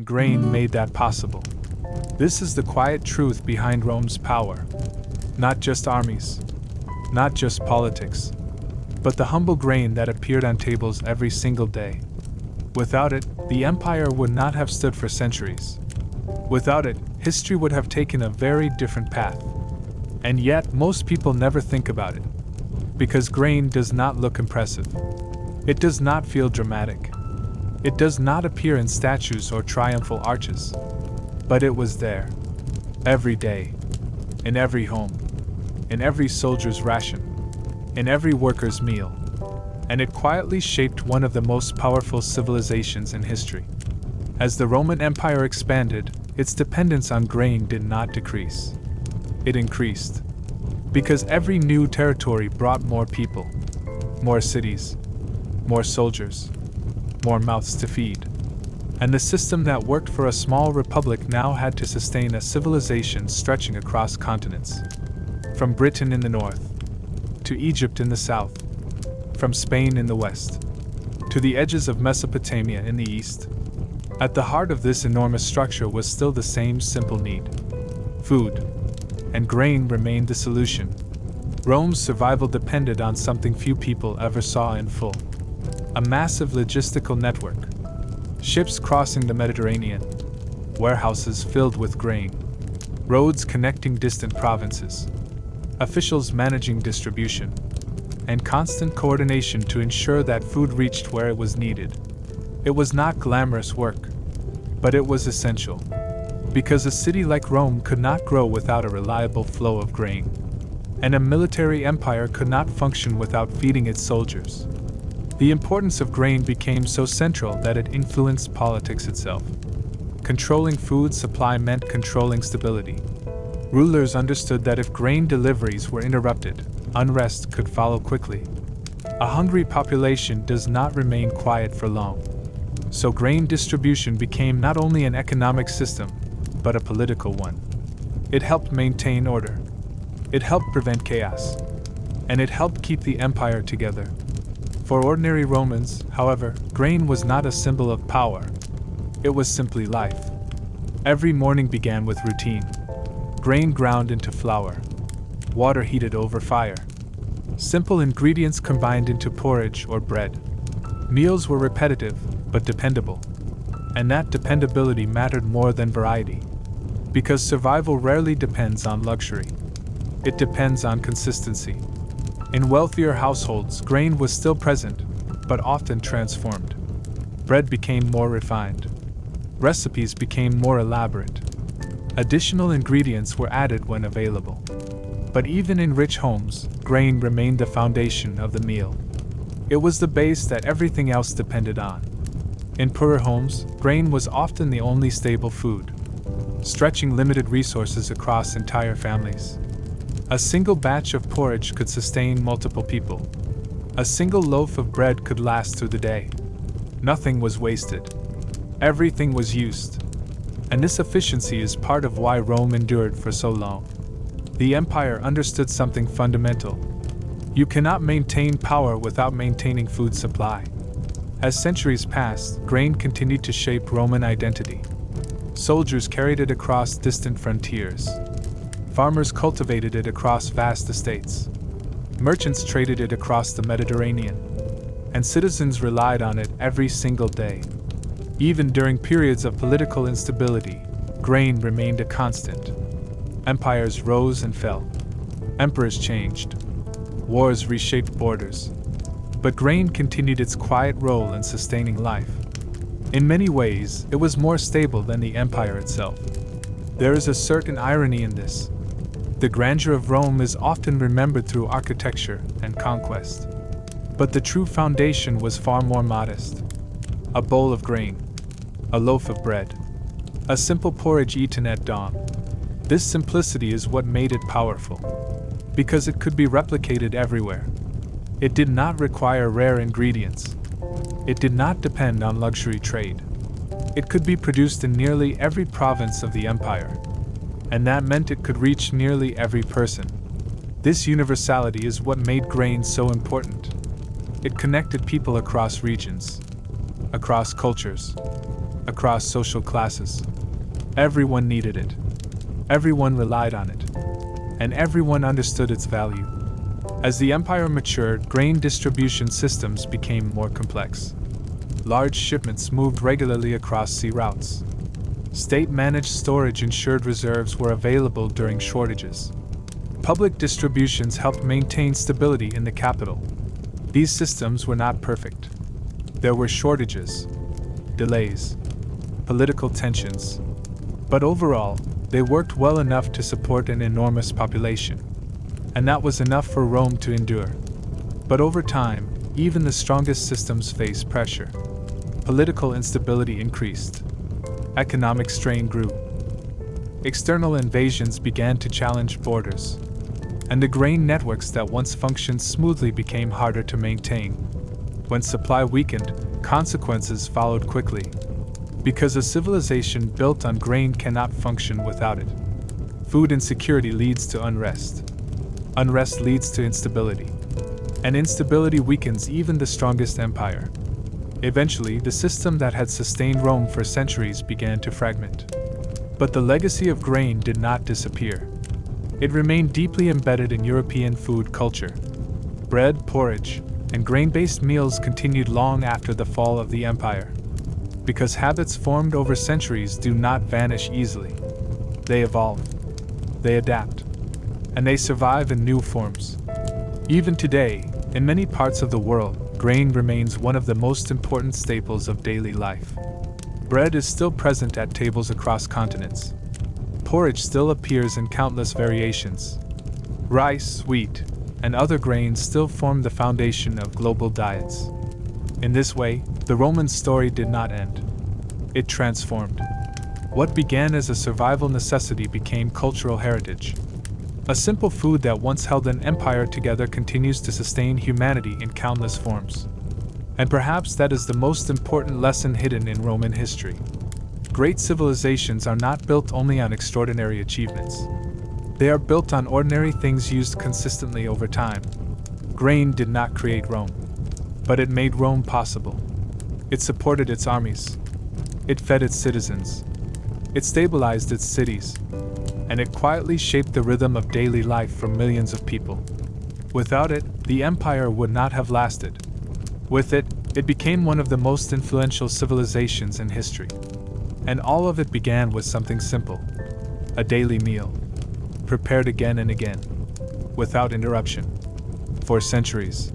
and grain made that possible. This is the quiet truth behind Rome's power. Not just armies, not just politics, but the humble grain that appeared on tables every single day. Without it, the empire would not have stood for centuries. Without it, history would have taken a very different path. And yet, most people never think about it. Because grain does not look impressive. It does not feel dramatic. It does not appear in statues or triumphal arches. But it was there. Every day. In every home. In every soldier's ration. In every worker's meal. And it quietly shaped one of the most powerful civilizations in history. As the Roman Empire expanded, its dependence on grain did not decrease. It increased. Because every new territory brought more people, more cities, more soldiers, more mouths to feed. And the system that worked for a small republic now had to sustain a civilization stretching across continents. From Britain in the north, to Egypt in the south, from Spain in the west, to the edges of Mesopotamia in the east. At the heart of this enormous structure was still the same simple need: food. And grain remained the solution. Rome's survival depended on something few people ever saw in full: a massive logistical network. Ships crossing the Mediterranean, warehouses filled with grain, roads connecting distant provinces, officials managing distribution, and constant coordination to ensure that food reached where it was needed. It was not glamorous work, but it was essential. Because a city like Rome could not grow without a reliable flow of grain, and a military empire could not function without feeding its soldiers. The importance of grain became so central that it influenced politics itself. Controlling food supply meant controlling stability. Rulers understood that if grain deliveries were interrupted, unrest could follow quickly. A hungry population does not remain quiet for long. So grain distribution became not only an economic system, but a political one. It helped maintain order. It helped prevent chaos. And it helped keep the empire together. For ordinary Romans, however, grain was not a symbol of power. It was simply life. Every morning began with routine. Grain ground into flour. Water heated over fire. Simple ingredients combined into porridge or bread. Meals were repetitive, but dependable. And that dependability mattered more than variety. Because survival rarely depends on luxury. It depends on consistency. In wealthier households, grain was still present, but often transformed. Bread became more refined. Recipes became more elaborate. Additional ingredients were added when available. But even in rich homes, grain remained the foundation of the meal. It was the base that everything else depended on. In poorer homes, grain was often the only stable food, stretching limited resources across entire families. A single batch of porridge could sustain multiple people. A single loaf of bread could last through the day. Nothing was wasted. Everything was used. And this efficiency is part of why Rome endured for so long. The empire understood something fundamental. You cannot maintain power without maintaining food supply. As centuries passed, grain continued to shape Roman identity. Soldiers carried it across distant frontiers. Farmers cultivated it across vast estates. Merchants traded it across the Mediterranean. And citizens relied on it every single day. Even during periods of political instability, grain remained a constant. Empires rose and fell. Emperors changed. Wars reshaped borders. But grain continued its quiet role in sustaining life. In many ways, it was more stable than the empire itself. There is a certain irony in this. The grandeur of Rome is often remembered through architecture and conquest. But the true foundation was far more modest. A bowl of grain. A loaf of bread. A simple porridge eaten at dawn. This simplicity is what made it powerful. Because it could be replicated everywhere. It did not require rare ingredients. It did not depend on luxury trade. It could be produced in nearly every province of the empire. And that meant it could reach nearly every person. This universality is what made grain so important. It connected people across regions, across cultures, across social classes. Everyone needed it. Everyone relied on it. And everyone understood its value. As the empire matured, grain distribution systems became more complex. Large shipments moved regularly across sea routes. State-managed storage ensured reserves were available during shortages. Public distributions helped maintain stability in the capital. These systems were not perfect. There were shortages, delays, political tensions. But overall, they worked well enough to support an enormous population. And that was enough for Rome to endure. But over time, even the strongest systems faced pressure. Political instability increased. Economic strain grew. External invasions began to challenge borders. And the grain networks that once functioned smoothly became harder to maintain. When supply weakened, consequences followed quickly. Because a civilization built on grain cannot function without it. Food insecurity leads to unrest. Unrest leads to instability. And instability weakens even the strongest empire. Eventually, the system that had sustained Rome for centuries began to fragment. But the legacy of grain did not disappear. It remained deeply embedded in European food culture. Bread, porridge, and grain-based meals continued long after the fall of the empire. Because habits formed over centuries do not vanish easily. They evolve. They adapt. And they survive in new forms. Even today, in many parts of the world, grain remains one of the most important staples of daily life. Bread is still present at tables across continents. Porridge still appears in countless variations. Rice, wheat, and other grains still form the foundation of global diets. In this way, the Roman story did not end. It transformed. What began as a survival necessity became cultural heritage. A simple food that once held an empire together continues to sustain humanity in countless forms. And perhaps that is the most important lesson hidden in Roman history. Great civilizations are not built only on extraordinary achievements. They are built on ordinary things used consistently over time. Grain did not create Rome, but it made Rome possible. It supported its armies. It fed its citizens. It stabilized its cities. And it quietly shaped the rhythm of daily life for millions of people. Without it, the empire would not have lasted. With it, it became one of the most influential civilizations in history. And all of it began with something simple: a daily meal, prepared again and again, without interruption, for centuries.